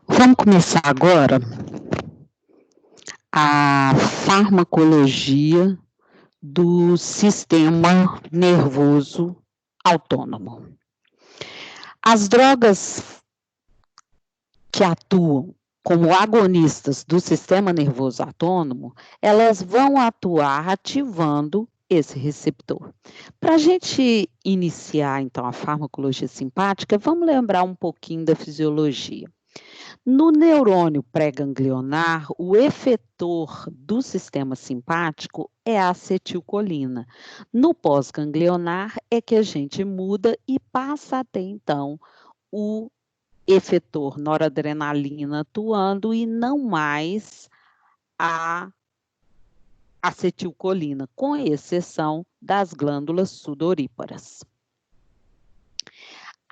Vamos começar agora a farmacologia do sistema nervoso autônomo. As drogas que atuam como agonistas do sistema nervoso autônomo, elas vão atuar ativando esse receptor. Para a gente iniciar, então, a farmacologia simpática, vamos lembrar um pouquinho da fisiologia. No neurônio pré-ganglionar, o efetor do sistema simpático é a acetilcolina. No pós-ganglionar é que a gente muda e passa a ter, então, o efetor noradrenalina atuando e não mais a acetilcolina, com exceção das glândulas sudoríparas.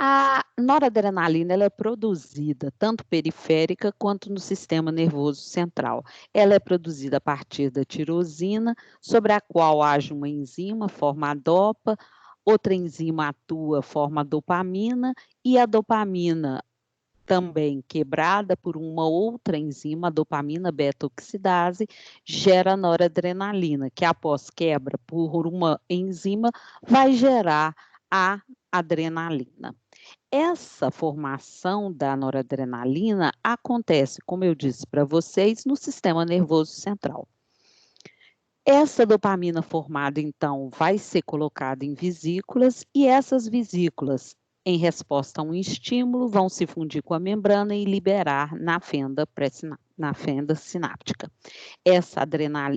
A noradrenalina ela é produzida tanto periférica quanto no sistema nervoso central. Ela é produzida a partir da tirosina, sobre a qual age uma enzima, forma a dopa, outra enzima atua, forma a dopamina, e a dopamina, também quebrada por uma outra enzima, a dopamina beta-oxidase, gera noradrenalina, que após quebra por uma enzima, vai gerar a adrenalina. Essa formação da noradrenalina acontece, como eu disse para vocês, no sistema nervoso central. Essa dopamina formada, então, vai ser colocada em vesículas e essas vesículas, em resposta a um estímulo, vão se fundir com a membrana e liberar na fenda sináptica. Essa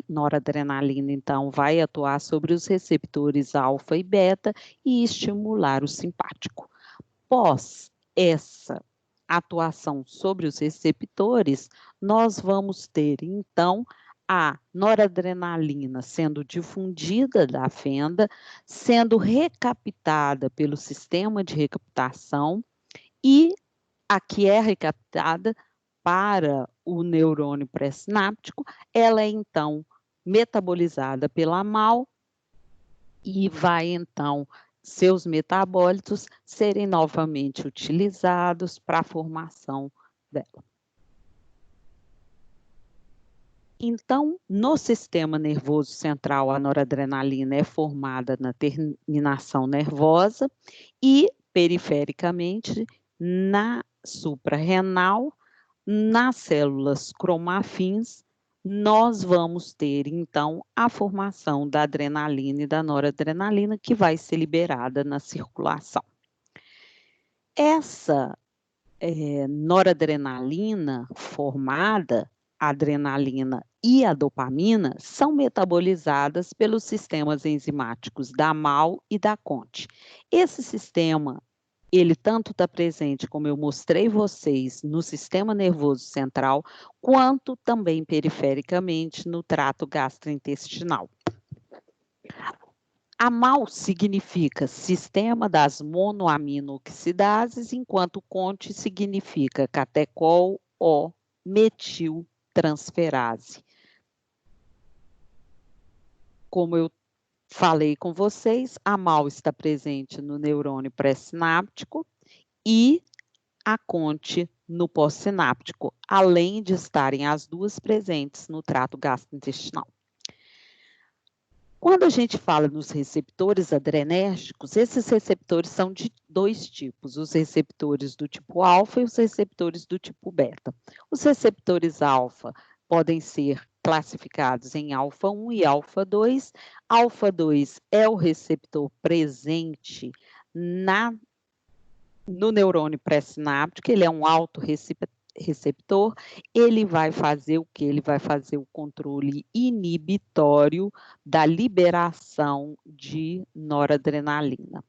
noradrenalina, então, vai atuar sobre os receptores alfa e beta e estimular o simpático. Após essa atuação sobre os receptores, nós vamos ter, então, a noradrenalina sendo difundida da fenda, sendo recaptada pelo sistema de recaptação e a que é recaptada para o neurônio pré-sináptico, ela é, então, metabolizada pela MAL e vai, então, seus metabólitos serem novamente utilizados para a formação dela. Então, no sistema nervoso central, a noradrenalina é formada na terminação nervosa e perifericamente na suprarrenal, nas células cromafins, nós vamos ter, então, a formação da adrenalina e da noradrenalina, que vai ser liberada na circulação. Essa noradrenalina formada, a adrenalina e a dopamina, são metabolizadas pelos sistemas enzimáticos da MAL e da CONT. Esse sistema, ele tanto está presente, como eu mostrei vocês, no sistema nervoso central, quanto também perifericamente no trato gastrointestinal. A MAL significa Sistema das Monoamino-Oxidases, enquanto CONT significa catecol ou metiltransferase. Como eu falei com vocês, a MAL está presente no neurônio pré-sináptico e a CONT no pós-sináptico, além de estarem as duas presentes no trato gastrointestinal. Quando a gente fala nos receptores adrenérgicos, esses receptores são de dois tipos, os receptores do tipo alfa e os receptores do tipo beta. Os receptores alfa podem ser classificados em alfa 1 e alfa 2. Alfa 2 é o receptor presente no neurônio pré-sináptico, ele é um autorreceptor, ele vai fazer o que? Ele vai fazer o controle inibitório da liberação de noradrenalina.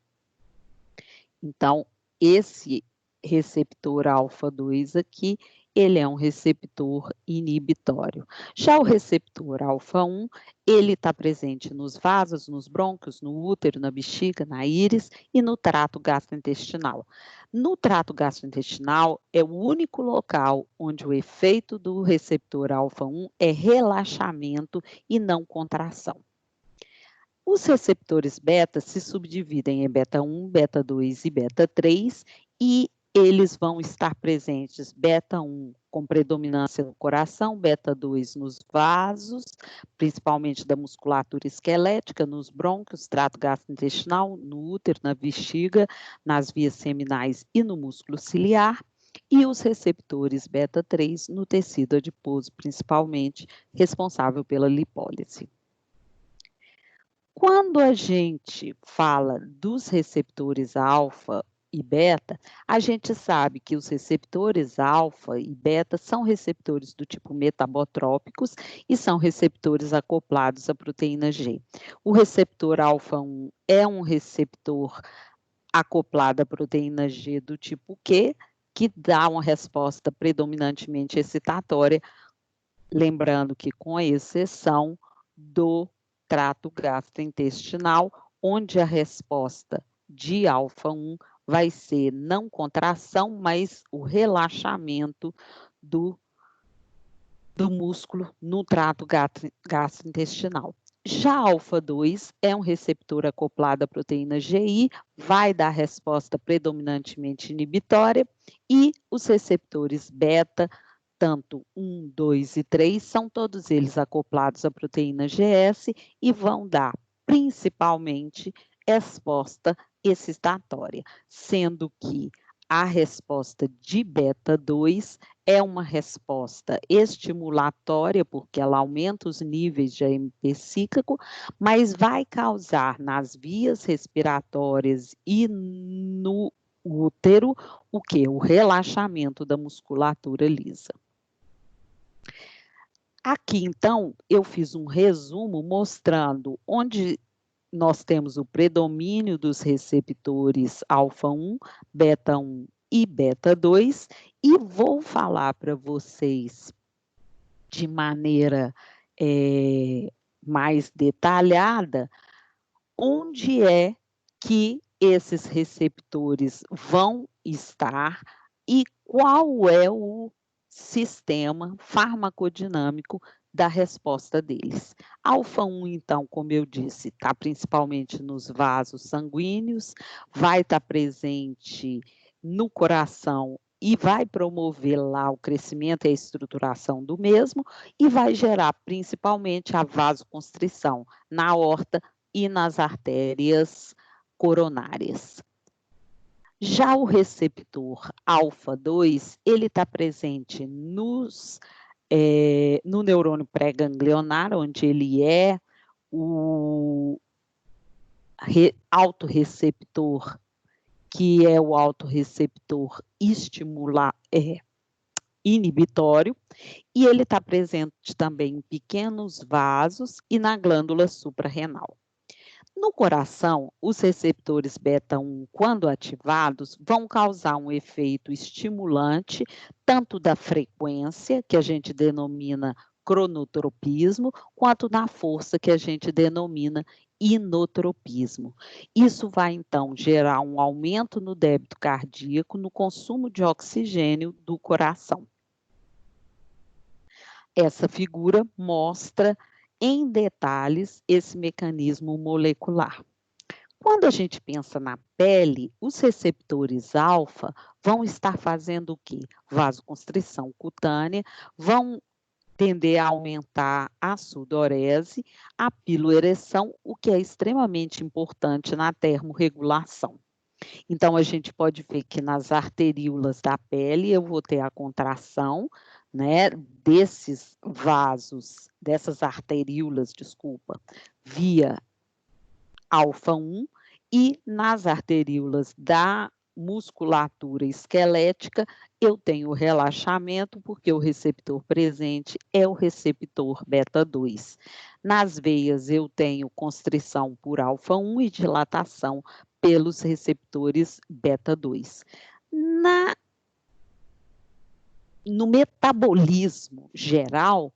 Então, esse receptor alfa 2 aqui, ele é um receptor inibitório. Já o receptor alfa 1, ele está presente nos vasos, nos brônquios, no útero, na bexiga, na íris e no trato gastrointestinal. No trato gastrointestinal, é o único local onde o efeito do receptor alfa 1 é relaxamento e não contração. Os receptores beta se subdividem em beta 1, beta 2 e beta 3, e eles vão estar presentes beta 1 com predominância no coração, beta 2 nos vasos, principalmente da musculatura esquelética, nos brônquios, trato gastrointestinal, no útero, na bexiga, nas vias seminais e no músculo ciliar, e os receptores beta 3 no tecido adiposo, principalmente responsável pela lipólise. Quando a gente fala dos receptores alfa e beta, a gente sabe que os receptores alfa e beta são receptores do tipo metabotrópicos e são receptores acoplados à proteína G. O receptor alfa 1 é um receptor acoplado à proteína G do tipo Q, que dá uma resposta predominantemente excitatória, lembrando que com exceção do trato gastrointestinal, onde a resposta de alfa 1 vai ser não contração, mas o relaxamento do músculo no trato gastrointestinal. Já alfa 2 é um receptor acoplado à proteína GI, vai dar resposta predominantemente inibitória, e os receptores beta, tanto 1, 2 e 3, são todos eles acoplados à proteína GS e vão dar principalmente resposta excitatória, sendo que a resposta de beta 2 é uma resposta estimulatória, porque ela aumenta os níveis de AMP cíclico, mas vai causar nas vias respiratórias e no útero o quê? O relaxamento da musculatura lisa. Aqui, então, eu fiz um resumo mostrando onde nós temos o predomínio dos receptores alfa 1, beta 1 e beta 2, e vou falar para vocês de maneira mais detalhada onde é que esses receptores vão estar e qual é o sistema farmacodinâmico da resposta deles. Alfa 1, então, como eu disse, está principalmente nos vasos sanguíneos, vai estar presente no coração e vai promover lá o crescimento e a estruturação do mesmo, e vai gerar principalmente a vasoconstrição na aorta e nas artérias coronárias. Já o receptor alfa 2, ele está presente no neurônio pré-ganglionar, onde ele é o autorreceptor, que é o autorreceptor inibitório, e ele está presente também em pequenos vasos e na glândula suprarrenal. No coração, os receptores beta 1, quando ativados, vão causar um efeito estimulante, tanto da frequência, que a gente denomina cronotropismo, quanto da força, que a gente denomina inotropismo. Isso vai, então, gerar um aumento no débito cardíaco, no consumo de oxigênio do coração. Essa figura mostra em detalhes esse mecanismo molecular. Quando a gente pensa na pele, os receptores alfa vão estar fazendo o quê? Vasoconstrição cutânea, vão tender a aumentar a sudorese, a piloereção, o que é extremamente importante na termorregulação. Então, a gente pode ver que nas arteríolas da pele eu vou ter a contração, né, desses vasos, dessas arteríolas, desculpa, via alfa 1, e nas arteríolas da musculatura esquelética eu tenho relaxamento, porque o receptor presente é o receptor beta 2. Nas veias eu tenho constrição por alfa 1 e dilatação pelos receptores beta 2. No metabolismo geral,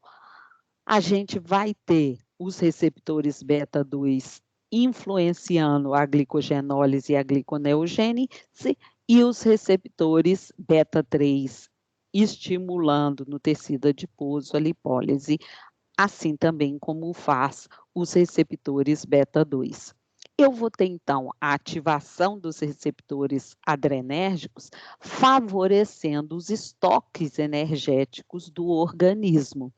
a gente vai ter os receptores beta 2 influenciando a glicogenólise e a gliconeogênese, e os receptores beta 3 estimulando no tecido adiposo a lipólise, assim também como faz os receptores beta-2. Eu vou ter, então, a ativação dos receptores adrenérgicos, favorecendo os estoques energéticos do organismo,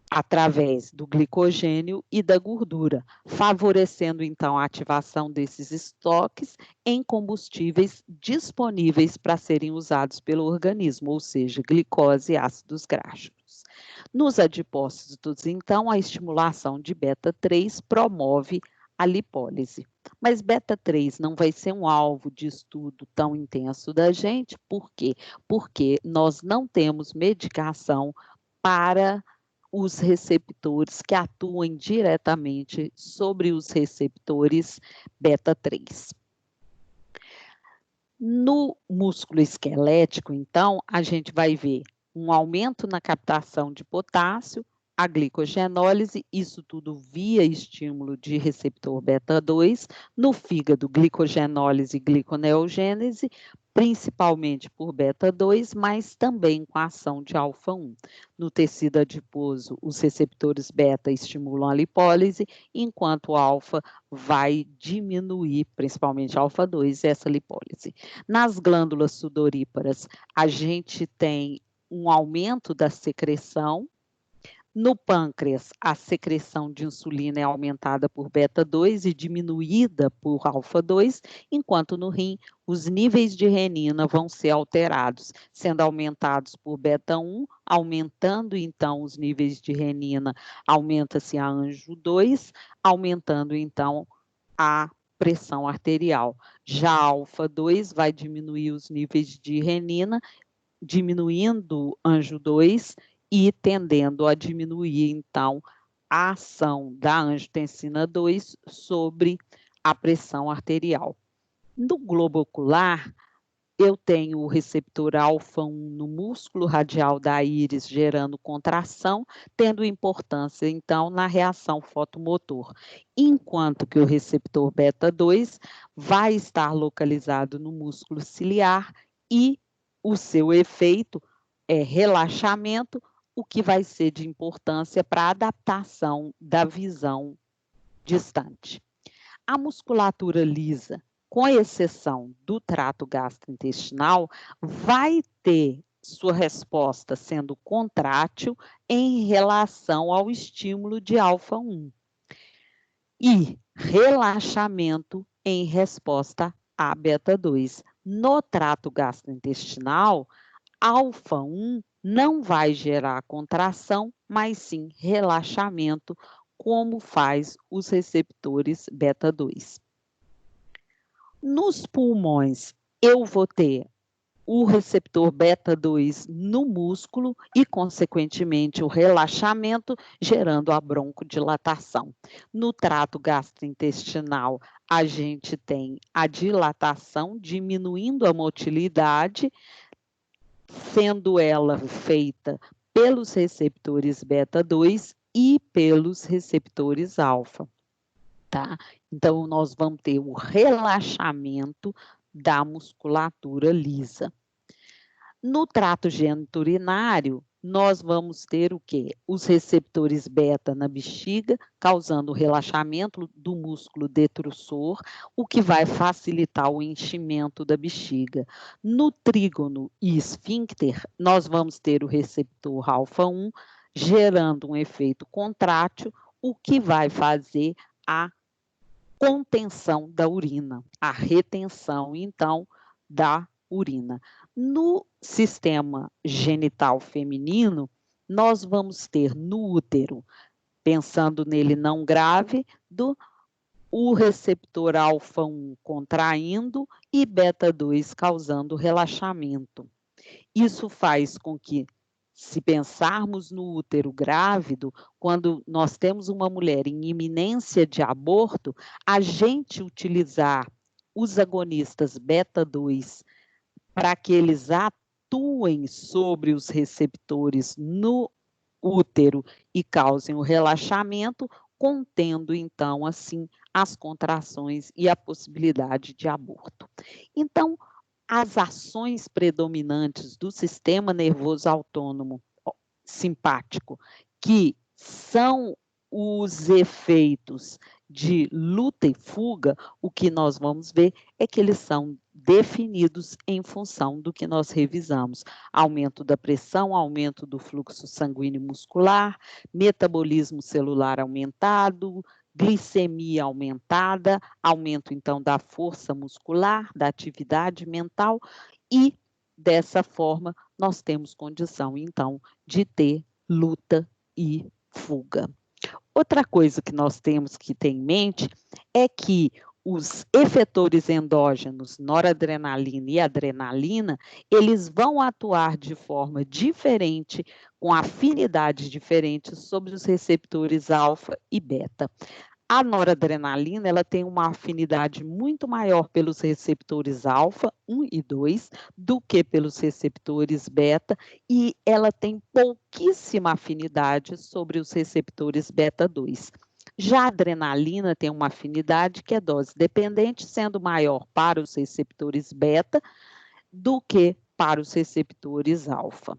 através do glicogênio e da gordura, favorecendo, então, a ativação desses estoques em combustíveis disponíveis para serem usados pelo organismo, ou seja, glicose e ácidos graxos. Nos adipócitos, então, a estimulação de beta-3 promove a lipólise. Mas beta-3 não vai ser um alvo de estudo tão intenso da gente, por quê? Porque nós não temos medicação para os receptores que atuam diretamente sobre os receptores beta-3. No músculo esquelético, então, a gente vai ver um aumento na captação de potássio, a glicogenólise, isso tudo via estímulo de receptor beta-2, no fígado, glicogenólise e gliconeogênese, principalmente por beta-2, mas também com a ação de alfa-1. No tecido adiposo, os receptores beta estimulam a lipólise, enquanto o alfa vai diminuir, principalmente alfa-2, essa lipólise. Nas glândulas sudoríparas, a gente tem um aumento da secreção. No pâncreas, a secreção de insulina é aumentada por beta-2 e diminuída por alfa-2, enquanto no rim, os níveis de renina vão ser alterados, sendo aumentados por beta-1, aumentando então os níveis de renina, aumenta-se a anjo 2, aumentando então a pressão arterial. Já a alfa-2 vai diminuir os níveis de renina, diminuindo anjo 2 e tendendo a diminuir, então, a ação da angiotensina 2 sobre a pressão arterial. No globo ocular, eu tenho o receptor alfa-1 no músculo radial da íris, gerando contração, tendo importância, então, na reação fotomotor. Enquanto que o receptor beta-2 vai estar localizado no músculo ciliar e o seu efeito é relaxamento, o que vai ser de importância para a adaptação da visão distante. A musculatura lisa, com exceção do trato gastrointestinal, vai ter sua resposta sendo contrátil em relação ao estímulo de alfa-1 e relaxamento em resposta a beta-2. No trato gastrointestinal, alfa-1 não vai gerar contração, mas sim relaxamento, como faz os receptores beta-2. Nos pulmões, eu vou ter o receptor beta-2 no músculo e, consequentemente, o relaxamento, gerando a broncodilatação. No trato gastrointestinal, a gente tem a dilatação, diminuindo a motilidade, sendo ela feita pelos receptores beta-2 e pelos receptores alfa, tá? Então, nós vamos ter o relaxamento da musculatura lisa. No trato geniturinário, nós vamos ter o quê? Os receptores beta na bexiga, causando relaxamento do músculo detrusor, o que vai facilitar o enchimento da bexiga. No trígono e esfíncter, nós vamos ter o receptor alfa-1, gerando um efeito contrátil, o que vai fazer a contenção da urina, a retenção, então, da urina. No sistema genital feminino, nós vamos ter no útero, pensando nele não grávido, o receptor alfa-1 contraindo e beta-2 causando relaxamento. Isso faz com que, se pensarmos no útero grávido, quando nós temos uma mulher em iminência de aborto, a gente utilizar os agonistas beta-2 para que eles atuem sobre os receptores no útero e causem o relaxamento, contendo, então, assim, as contrações e a possibilidade de aborto. Então, as ações predominantes do sistema nervoso autônomo simpático, que são os efeitos de luta e fuga, o que nós vamos ver é que eles são definidos em função do que nós revisamos: aumento da pressão, aumento do fluxo sanguíneo muscular, metabolismo celular aumentado, glicemia aumentada, aumento então da força muscular, da atividade mental, e dessa forma nós temos condição então de ter luta e fuga. Outra coisa que nós temos que ter em mente é que os efetores endógenos, noradrenalina e adrenalina, eles vão atuar de forma diferente, com afinidades diferentes sobre os receptores alfa e beta. A noradrenalina, ela tem uma afinidade muito maior pelos receptores alfa 1 e 2 do que pelos receptores beta, e ela tem pouquíssima afinidade sobre os receptores beta 2. Já a adrenalina tem uma afinidade que é dose dependente, sendo maior para os receptores beta do que para os receptores alfa.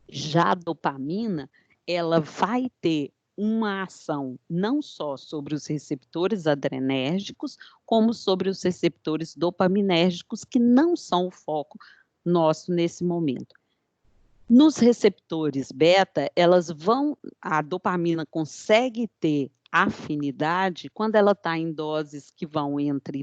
Já a dopamina, ela vai ter uma ação não só sobre os receptores adrenérgicos, como sobre os receptores dopaminérgicos, que não são o foco nosso nesse momento. Nos receptores beta, a dopamina consegue ter afinidade quando ela está em doses que vão entre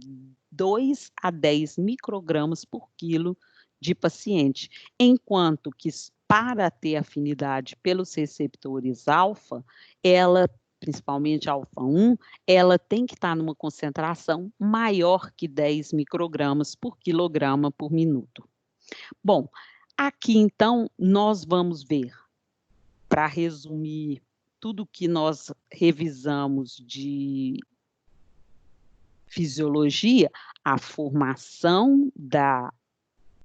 2 a 10 microgramas por quilo de paciente, enquanto que para ter afinidade pelos receptores alfa, ela, principalmente alfa 1, ela tem que estar numa concentração maior que 10 microgramas por quilograma por minuto. Bom, aqui então nós vamos ver, para resumir tudo que nós revisamos de fisiologia, a formação da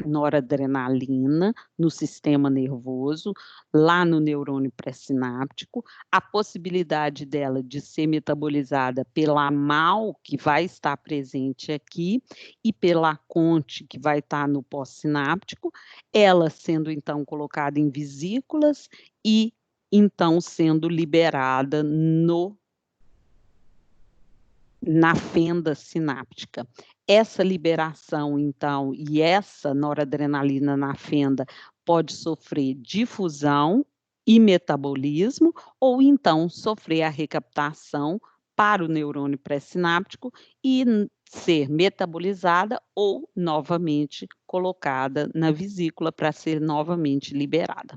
noradrenalina no sistema nervoso, lá no neurônio pré-sináptico, a possibilidade dela de ser metabolizada pela MAO, que vai estar presente aqui, e pela CONT, que vai estar no pós-sináptico, ela sendo então colocada em vesículas e então sendo liberada na fenda sináptica. Essa liberação, então, e essa noradrenalina na fenda pode sofrer difusão e metabolismo, ou então sofrer a recaptação para o neurônio pré-sináptico e ser metabolizada ou novamente colocada na vesícula para ser novamente liberada.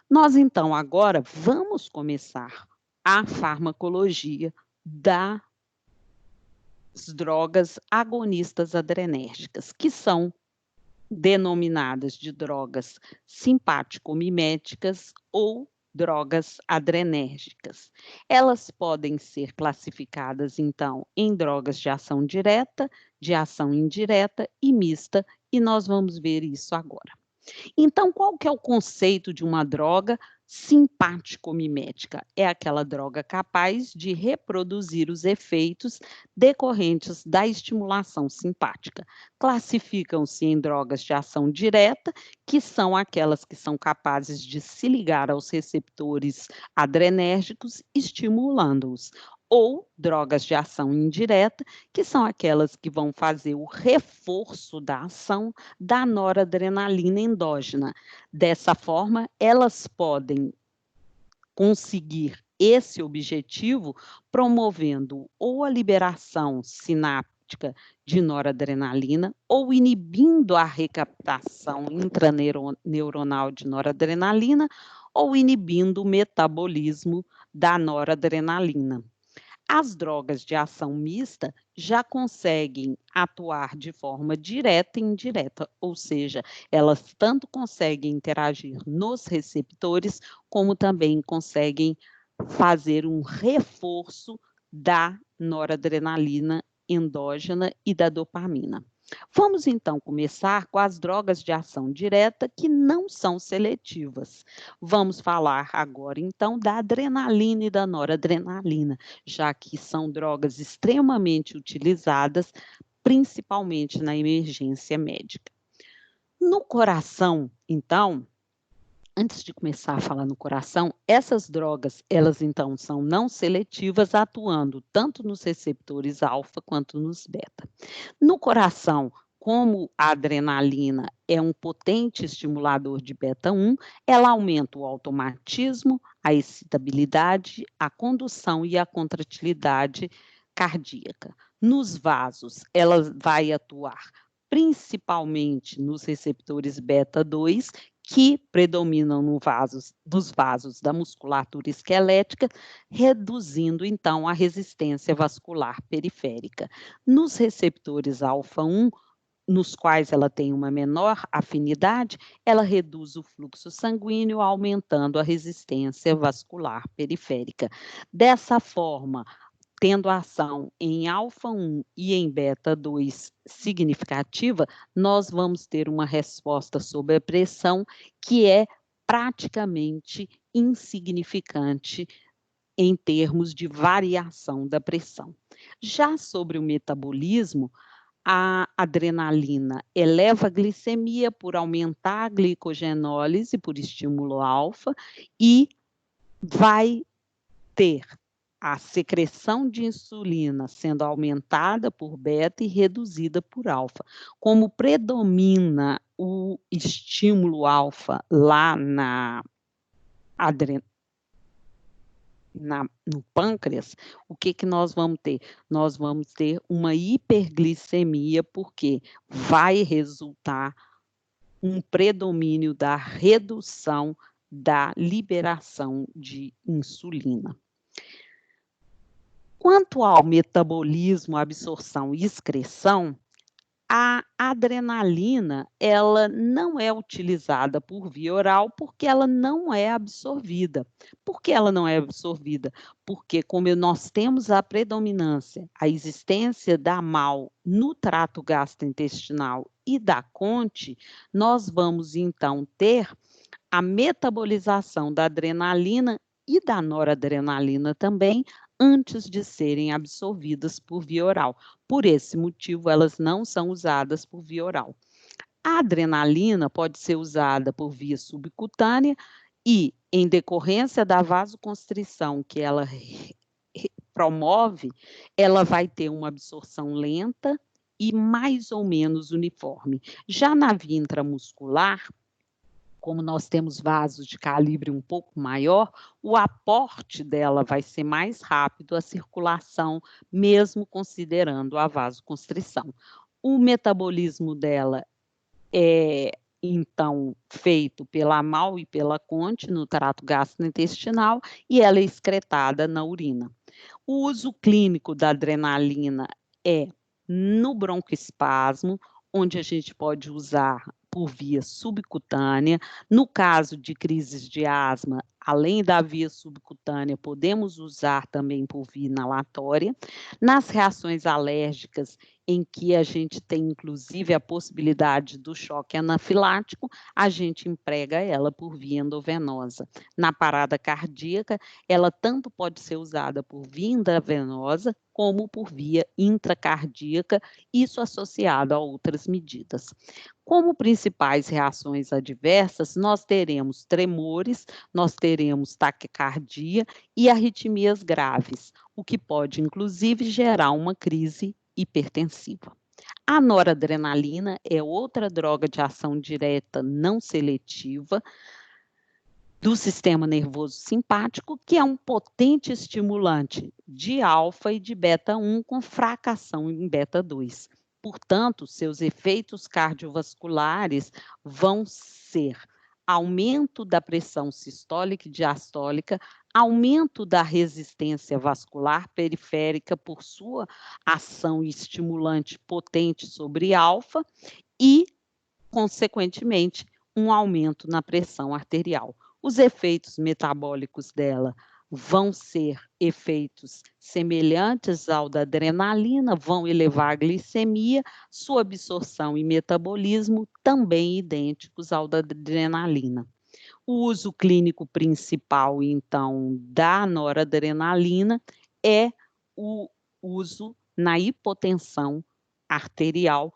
Nós, então, agora vamos começar a farmacologia das drogas agonistas adrenérgicas, que são denominadas de drogas simpático-miméticas ou drogas adrenérgicas. Elas podem ser classificadas, então, em drogas de ação direta, de ação indireta e mista, e nós vamos ver isso agora. Então, qual que é o conceito de uma droga simpático-mimética? É aquela droga capaz de reproduzir os efeitos decorrentes da estimulação simpática. Classificam-se em drogas de ação direta, que são aquelas que são capazes de se ligar aos receptores adrenérgicos, estimulando-os, ou drogas de ação indireta, que são aquelas que vão fazer o reforço da ação da noradrenalina endógena. Dessa forma, elas podem conseguir esse objetivo promovendo ou a liberação sináptica de noradrenalina ou inibindo a recaptação intraneuronal de noradrenalina ou inibindo o metabolismo da noradrenalina. As drogas de ação mista já conseguem atuar de forma direta e indireta, ou seja, elas tanto conseguem interagir nos receptores, como também conseguem fazer um reforço da noradrenalina endógena e da dopamina. Vamos então começar com as drogas de ação direta que não são seletivas. Vamos falar agora então da adrenalina e da noradrenalina, já que são drogas extremamente utilizadas, principalmente na emergência médica. No coração, então, Antes de começar a falar no coração, essas drogas, elas então são não seletivas, atuando tanto nos receptores alfa quanto nos beta. No coração, como a adrenalina é um potente estimulador de beta-1, ela aumenta o automatismo, a excitabilidade, a condução e a contratilidade cardíaca. Nos vasos, ela vai atuar principalmente nos receptores beta-2, que predominam nos vasos da musculatura esquelética, reduzindo então a resistência vascular periférica. Nos receptores alfa-1, nos quais ela tem uma menor afinidade, ela reduz o fluxo sanguíneo, aumentando a resistência vascular periférica. Dessa forma, tendo ação em alfa-1 e em beta-2 significativa, nós vamos ter uma resposta sobre a pressão que é praticamente insignificante em termos de variação da pressão. Já sobre o metabolismo, a adrenalina eleva a glicemia por aumentar a glicogenólise por estímulo alfa e vai ter a secreção de insulina sendo aumentada por beta e reduzida por alfa. Como predomina o estímulo alfa lá no pâncreas, o que nós vamos ter? Nós vamos ter uma hiperglicemia, porque vai resultar um predomínio da redução da liberação de insulina. Quanto ao metabolismo, absorção e excreção, a adrenalina, ela não é utilizada por via oral porque ela não é absorvida. Por que ela não é absorvida? Porque como nós temos a predominância, a existência da MAL no trato gastrointestinal e da CONT, nós vamos então ter a metabolização da adrenalina e da noradrenalina também, antes de serem absorvidas por via oral. Por esse motivo, elas não são usadas por via oral. A adrenalina pode ser usada por via subcutânea e, em decorrência da vasoconstrição que ela promove, ela vai ter uma absorção lenta e mais ou menos uniforme. Já na via intramuscular, como nós temos vasos de calibre um pouco maior, o aporte dela vai ser mais rápido, a circulação, mesmo considerando a vasoconstrição. O metabolismo dela é, então, feito pela MAL e pela CONT no trato gastrointestinal e ela é excretada na urina. O uso clínico da adrenalina é no broncoespasmo, onde a gente pode usar por via subcutânea. No caso de crises de asma, além da via subcutânea, podemos usar também por via inalatória. Nas reações alérgicas, em que a gente tem, inclusive, a possibilidade do choque anafilático, a gente emprega ela por via endovenosa. Na parada cardíaca, ela tanto pode ser usada por via intravenosa, como por via intracardíaca, isso associado a outras medidas. Como principais reações adversas, nós teremos tremores, nós teremos taquicardia e arritmias graves, o que pode, inclusive, gerar uma crise hipertensiva. A noradrenalina é outra droga de ação direta não seletiva do sistema nervoso simpático, que é um potente estimulante de alfa e de beta-1 com fraca ação em beta-2. Portanto, seus efeitos cardiovasculares vão ser aumento da pressão sistólica e diastólica, aumento da resistência vascular periférica por sua ação estimulante potente sobre alfa e, consequentemente, um aumento na pressão arterial. Os efeitos metabólicos dela vão ser efeitos semelhantes ao da adrenalina, vão elevar a glicemia, sua absorção e metabolismo também idênticos ao da adrenalina. O uso clínico principal, então, da noradrenalina é o uso na hipotensão arterial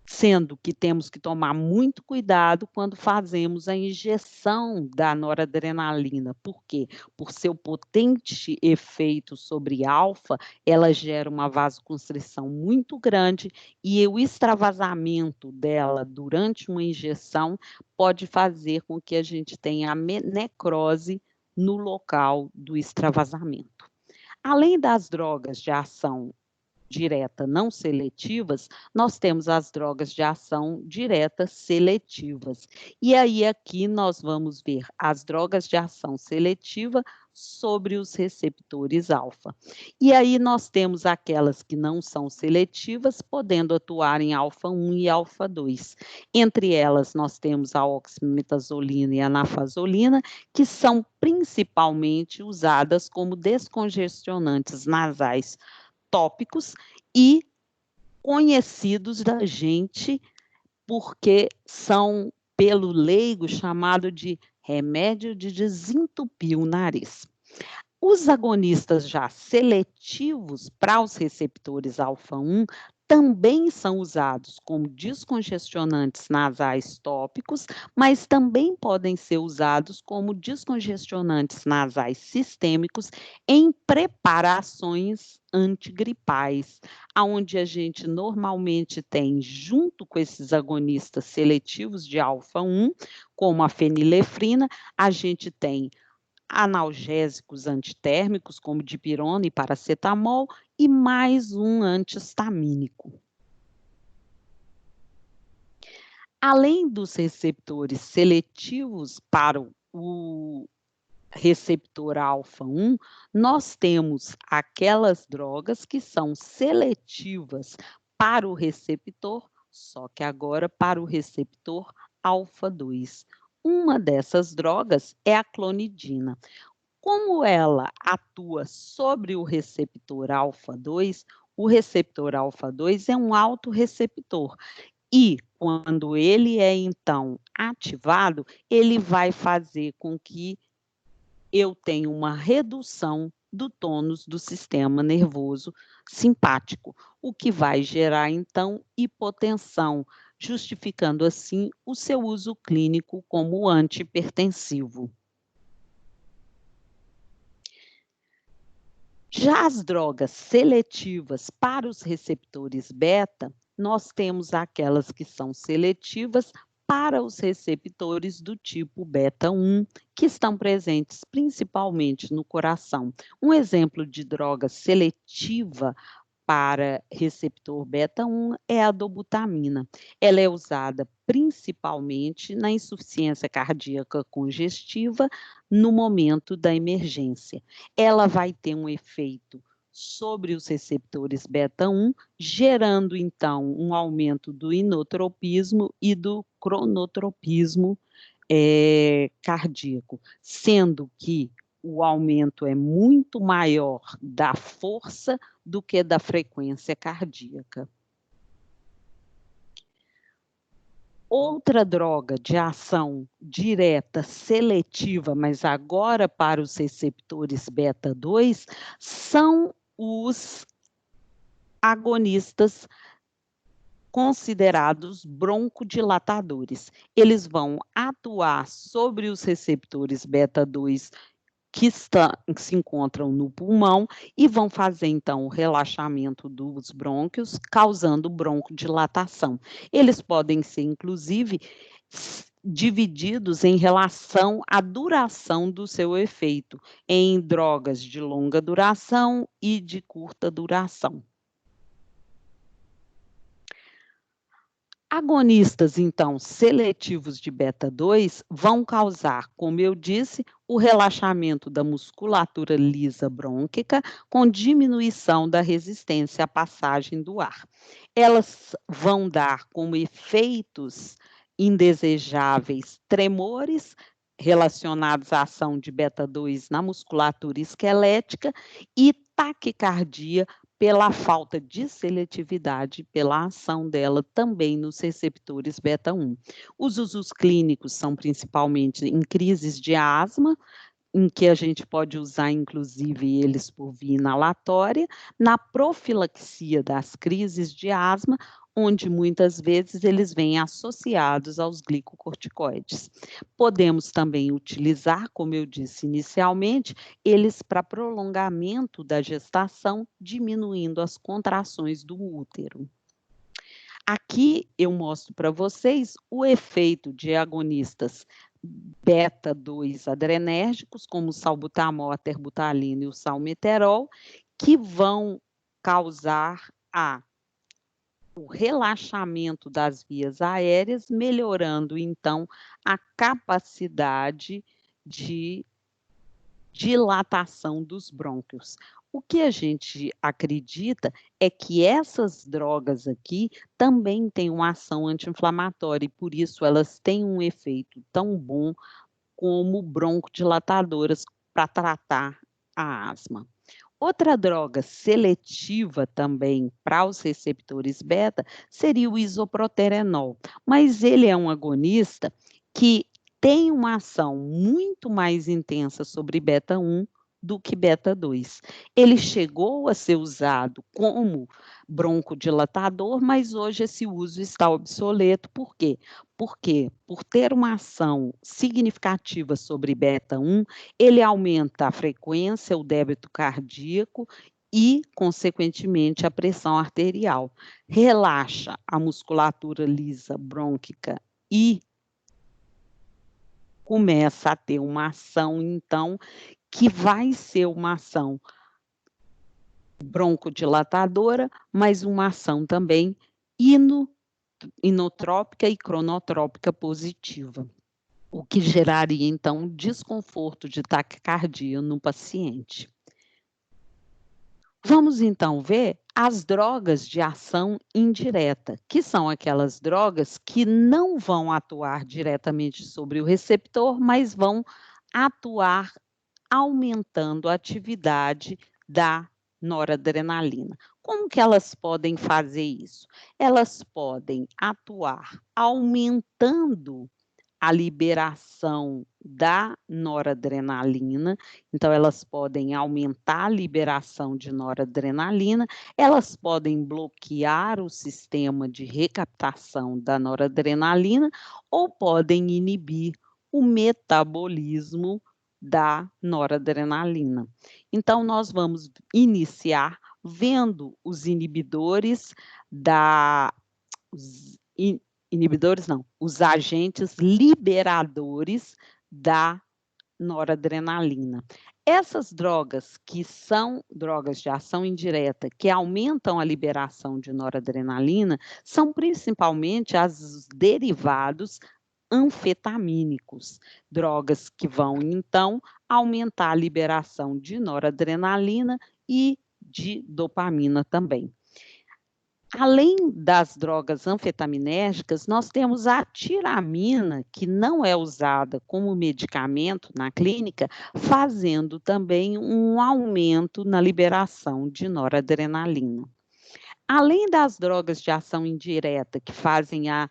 sendo que temos que tomar muito cuidado quando fazemos a injeção da noradrenalina. Por quê? Por seu potente efeito sobre alfa, ela gera uma vasoconstrição muito grande e o extravasamento dela durante uma injeção pode fazer com que a gente tenha a necrose no local do extravasamento. Além das drogas de ação direta não seletivas, nós temos as drogas de ação direta seletivas. E aí aqui nós vamos ver as drogas de ação seletiva sobre os receptores alfa. E aí nós temos aquelas que não são seletivas, podendo atuar em alfa 1 e alfa 2. Entre elas nós temos a oximetazolina e a nafasolina, que são principalmente usadas como descongestionantes nasais tópicos e conhecidos da gente porque são, pelo leigo, chamado de remédio de desentupir o nariz. Os agonistas já seletivos para os receptores alfa-1 também são usados como descongestionantes nasais tópicos, mas também podem ser usados como descongestionantes nasais sistêmicos em preparações antigripais, aonde a gente normalmente tem, junto com esses agonistas seletivos de alfa-1, como a fenilefrina, a gente tem analgésicos antitérmicos, como dipirona e paracetamol, e mais um anti-histamínico. Além dos receptores seletivos para o receptor alfa-1, nós temos aquelas drogas que são seletivas para o receptor, só que agora para o receptor alfa-2. Uma dessas drogas é a clonidina. Como ela atua sobre o receptor alfa-2, o receptor alfa-2 é um autorreceptor. E quando ele é então ativado, ele vai fazer com que eu tenha uma redução do tônus do sistema nervoso simpático, o que vai gerar então hipotensão, justificando assim o seu uso clínico como antihipertensivo. Já as drogas seletivas para os receptores beta, nós temos aquelas que são seletivas para os receptores do tipo beta 1, que estão presentes principalmente no coração. Um exemplo de droga seletiva para receptor beta 1 é a dobutamina. Ela é usada principalmente na insuficiência cardíaca congestiva no momento da emergência. Ela vai ter um efeito sobre os receptores beta 1, gerando então um aumento do inotropismo e do cronotropismo cardíaco, sendo que o aumento é muito maior da força do que da frequência cardíaca. Outra droga de ação direta seletiva, mas agora para os receptores beta 2, são os agonistas considerados broncodilatadores. Eles vão atuar sobre os receptores beta 2 que se encontram no pulmão e vão fazer, então, o relaxamento dos brônquios, causando broncodilatação. Eles podem ser, inclusive, divididos em relação à duração do seu efeito, em drogas de longa duração e de curta duração. Agonistas, então, seletivos de beta 2 vão causar, como eu disse, o relaxamento da musculatura lisa brônquica com diminuição da resistência à passagem do ar. Elas vão dar como efeitos indesejáveis tremores relacionados à ação de beta 2 na musculatura esquelética e taquicardia pela falta de seletividade, pela ação dela também nos receptores beta 1. Os usos clínicos são principalmente em crises de asma, em que a gente pode usar, inclusive, eles por via inalatória, na profilaxia das crises de asma onde muitas vezes eles vêm associados aos glicocorticoides. Podemos também utilizar, como eu disse inicialmente, eles para prolongamento da gestação, diminuindo as contrações do útero. Aqui eu mostro para vocês o efeito de agonistas beta-2 adrenérgicos, como o salbutamol, a terbutalina e o salmeterol, que vão causar o relaxamento das vias aéreas, melhorando, então, a capacidade de dilatação dos brônquios. O que a gente acredita é que essas drogas aqui também têm uma ação anti-inflamatória e, por isso, elas têm um efeito tão bom como broncodilatadoras para tratar a asma. Outra droga seletiva também para os receptores beta seria o isoproterenol, mas ele é um agonista que tem uma ação muito mais intensa sobre beta 1 do que beta 2. Ele chegou a ser usado como broncodilatador, mas hoje esse uso está obsoleto. Por quê? Porque, por ter uma ação significativa sobre beta 1, ele aumenta a frequência, o débito cardíaco e, consequentemente, a pressão arterial. Relaxa a musculatura lisa brônquica e começa a ter uma ação, então, que vai ser uma ação broncodilatadora, mas uma ação também inotrópica e cronotrópica positiva, o que geraria, então, desconforto de taquicardia no paciente. Vamos, então, ver as drogas de ação indireta, que são aquelas drogas que não vão atuar diretamente sobre o receptor, mas vão atuar aumentando a atividade da noradrenalina. Como que elas podem fazer isso? Elas podem atuar aumentando a liberação da noradrenalina, então elas podem aumentar a liberação de noradrenalina, elas podem bloquear o sistema de recaptação da noradrenalina ou podem inibir o metabolismo da noradrenalina. Então, nós vamos iniciar vendo os inibidores os agentes liberadores da noradrenalina. Essas drogas, que são drogas de ação indireta, que aumentam a liberação de noradrenalina, são principalmente os derivados anfetamínicos, drogas que vão, então, aumentar a liberação de noradrenalina e de dopamina também. Além das drogas anfetaminérgicas, nós temos a tiramina, que não é usada como medicamento na clínica, fazendo também um aumento na liberação de noradrenalina. Além das drogas de ação indireta, que fazem a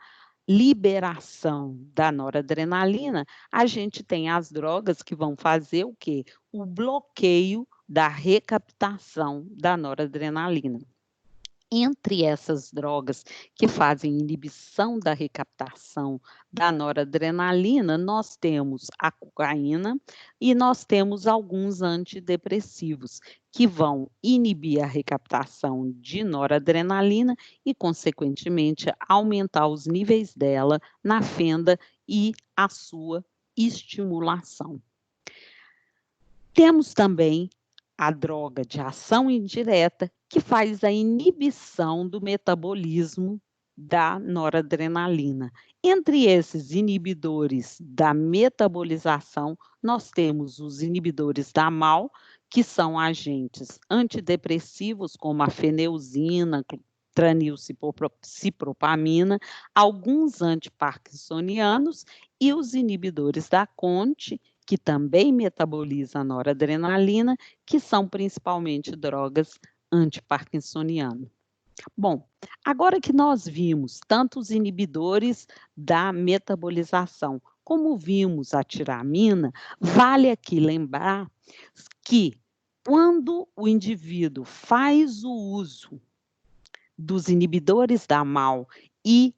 liberação da noradrenalina, a gente tem as drogas que vão fazer o quê? O bloqueio da recaptação da noradrenalina. Entre essas drogas que fazem inibição da recaptação da noradrenalina, nós temos a cocaína e nós temos alguns antidepressivos que vão inibir a recaptação de noradrenalina e, consequentemente, aumentar os níveis dela na fenda e a sua estimulação. Temos também a droga de ação indireta, que faz a inibição do metabolismo da noradrenalina. Entre esses inibidores da metabolização, nós temos os inibidores da MAO, que são agentes antidepressivos, como a feneuzina, tranilcipropamina, alguns antiparkinsonianos e os inibidores da CONT, que também metaboliza a noradrenalina, que são principalmente drogas antiparkinsonianas. Bom, agora que nós vimos tanto os inibidores da metabolização, como vimos a tiramina, vale aqui lembrar que quando o indivíduo faz o uso dos inibidores da MAO e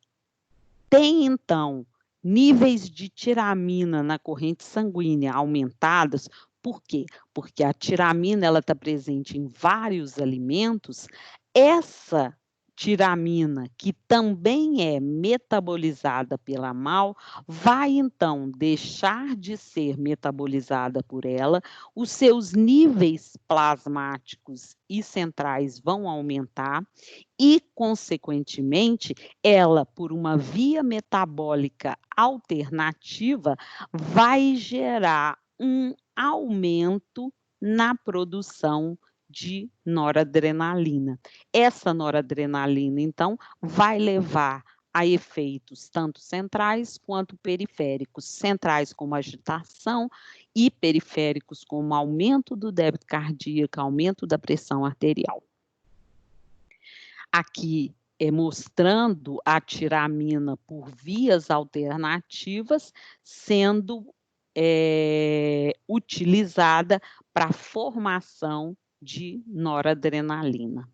tem, então, níveis de tiramina na corrente sanguínea aumentados. Por quê? Porque a tiramina está presente em vários alimentos. Essa tiramina, que também é metabolizada pela MAO, vai, então, deixar de ser metabolizada por ela, os seus níveis plasmáticos e centrais vão aumentar e, consequentemente, ela, por uma via metabólica alternativa, vai gerar um aumento na produção de noradrenalina. Essa noradrenalina, então, vai levar a efeitos tanto centrais quanto periféricos. Centrais como agitação e periféricos como aumento do débito cardíaco, aumento da pressão arterial. Aqui mostrando a tiramina por vias alternativas sendo utilizada para a formação de noradrenalina.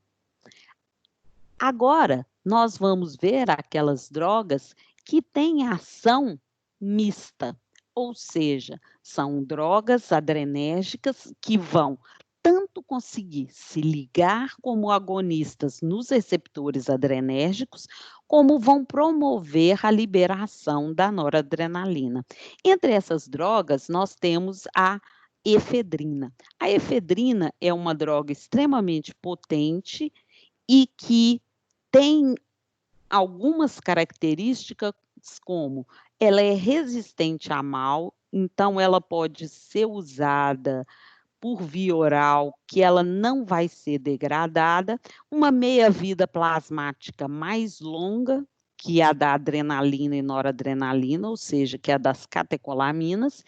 Agora, nós vamos ver aquelas drogas que têm ação mista, ou seja, são drogas adrenérgicas que vão tanto conseguir se ligar como agonistas nos receptores adrenérgicos, como vão promover a liberação da noradrenalina. Entre essas drogas, nós temos a efedrina. A efedrina é uma droga extremamente potente e que tem algumas características, como ela é resistente à MAO, então ela pode ser usada por via oral, que ela não vai ser degradada, uma meia-vida plasmática mais longa, que é a da adrenalina e noradrenalina, ou seja, que é a das catecolaminas,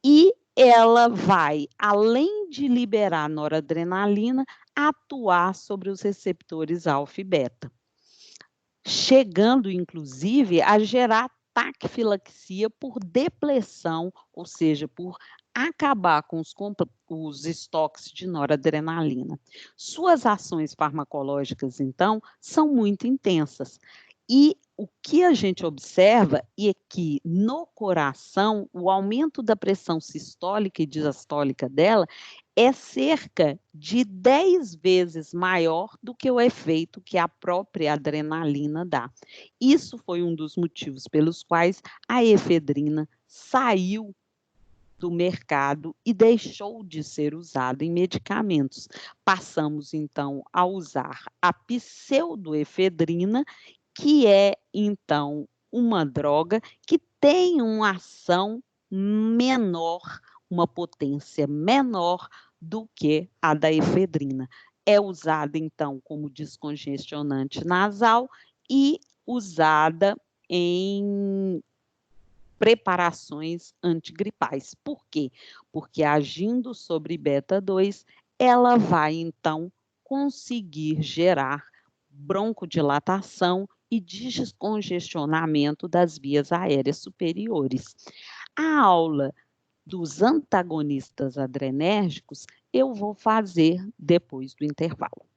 e ela vai, além de liberar noradrenalina, atuar sobre os receptores alfa e beta, chegando, inclusive, a gerar taquifilaxia por depressão, ou seja, por acabar com os estoques de noradrenalina. Suas ações farmacológicas, então, são muito intensas. E o que a gente observa é que no coração, o aumento da pressão sistólica e diastólica dela é cerca de 10 vezes maior do que o efeito que a própria adrenalina dá. Isso foi um dos motivos pelos quais a efedrina saiu do mercado e deixou de ser usada em medicamentos. Passamos, então, a usar a pseudoefedrina, que é, então, uma droga que tem uma ação menor, uma potência menor do que a da efedrina. É usada, então, como descongestionante nasal e usada em preparações antigripais. Por quê? Porque agindo sobre beta-2, ela vai, então, conseguir gerar broncodilatação e descongestionamento das vias aéreas superiores. A aula dos antagonistas adrenérgicos eu vou fazer depois do intervalo.